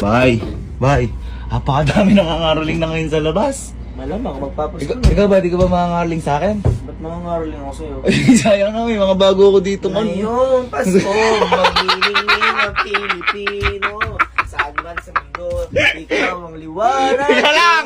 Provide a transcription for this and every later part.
Bye. Bye. Apakadami nangangaroling na ngayon sa labas. Malamang, magpapasko na. Ikaw ba, di ka ba mangangaroling sa akin? Ba't mangangaroling ako sa'yo? Ay, sayang na, may mga bago ako dito. Ngayong Pasko, maglilingin ang Pilipino. Saan man sa mundo, ikaw ang liwanag. Teka lang!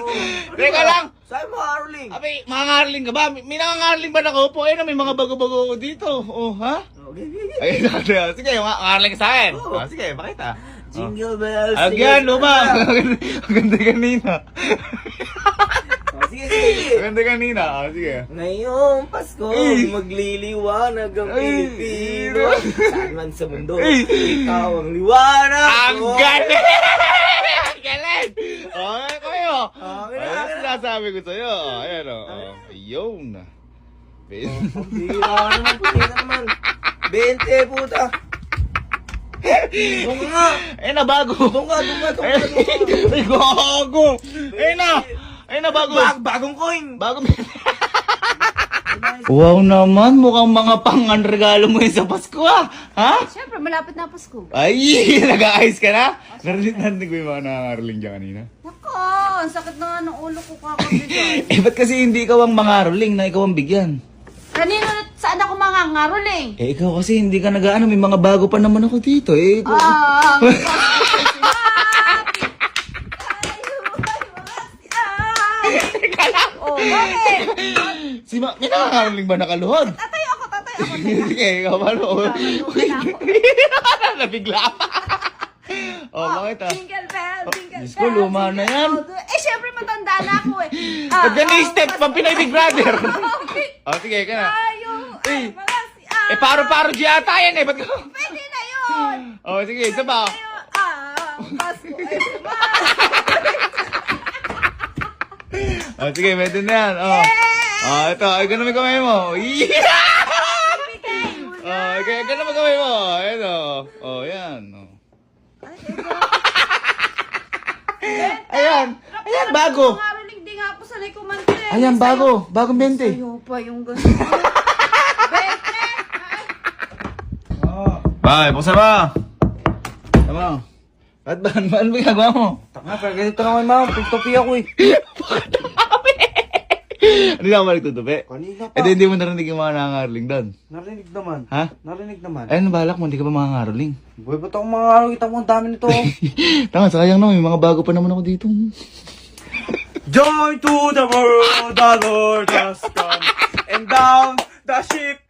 Teka lang! Saan mo karoling? Abi, mangangaroling ka ba? May nangangaroling ba na ako po? Ayun na, may mga bago-bago ako dito. Oh, ha? Okay, okay. Ay, sige, mangangaroling ka sa akin. Oo. Oh, sige, pakita. Jingle bells. Agyan, luma. Ang ganda kanina. Sige, sige. Ang ganda kanina. Sige. Ngayong Pasko, Ay. magliliwanag ang Ay. Pilipino. Saan man sa mundo, Ay. ikaw ang liwanag. Ang ko. galing! Ang galing! Okay kayo. Okay na, Ayun ang okay na. sinasabi ko sa'yo. Ayan o. Ayun. Bira ka naman, puti ka naman. 20, puta. Doon nga. Ayun na, bago. Doon nga. Ay, gago. Ayun na. Ayun na, bago. Bagong coin. Bago. Wow naman, mukhang mga pangan-regalo mo yun sa Pasko ah. Ha? Siyempre, malapit na Pasko. Ay, nag-aayos ka na? Narinig ko yung mga nangangaroling dyan kanina. Nako, ang sakit na nga ng ulo ko kakabigay. Ba't kasi hindi ikaw ang mangaroling na ikaw ang bigyan? Kanino, saan ako mangangaroling? Ikaw kasi hindi ka nag-ano, may mga bago pa naman ako dito eh. Teka lang. Oh, bakit? May nangangaroling ba nakaluhod? Tatayo ako. Sige, ikaw paano? Nabigla pa. Oh, bakit ah? Jingle bell, jingle Diyos ko, luma na yan. Syempre matanda na ako eh. Ba't ganun yung step pang Pinay Big Brother? Oh, sige, ka na. Tayo, ay, mga si... Paro-paro ata yan eh. Ba't ka? Pwede na yun. Oh, sige, isa pa. Pasko ay Oh, sige, pwede na yan. Oh. Oh, ito. Ay, ganun may kamay mo. Yeah! Oh, okay, ganun may kamay mo. Ayan oh. Oh, yan. Oh. Ayan. Ayan, bago. Mangaroling din nga po sa kumante. Ayan, bago. Bagong 20. Sa'yo pa yung gano'n. Bye, buksan ba? Tama. Ba't ba? Ano ba ginagawa mo? Tanga, pero ganito naman ma'am. Pagtopi ako eh. Hindi na ako maligtutupi. Kanina pa. Hindi mo narinig yung mga nangangaroling doon. Narinig naman. Ha? Narinig naman. Ay, ano balak mo? Hindi ka ba mangangaroling? Boy, ba't ako mga araw? Kita mo ang dami nito. Tama, sayang na. May mga bago pa naman ako dito. Joy to the world, the Lord has come. And down the ship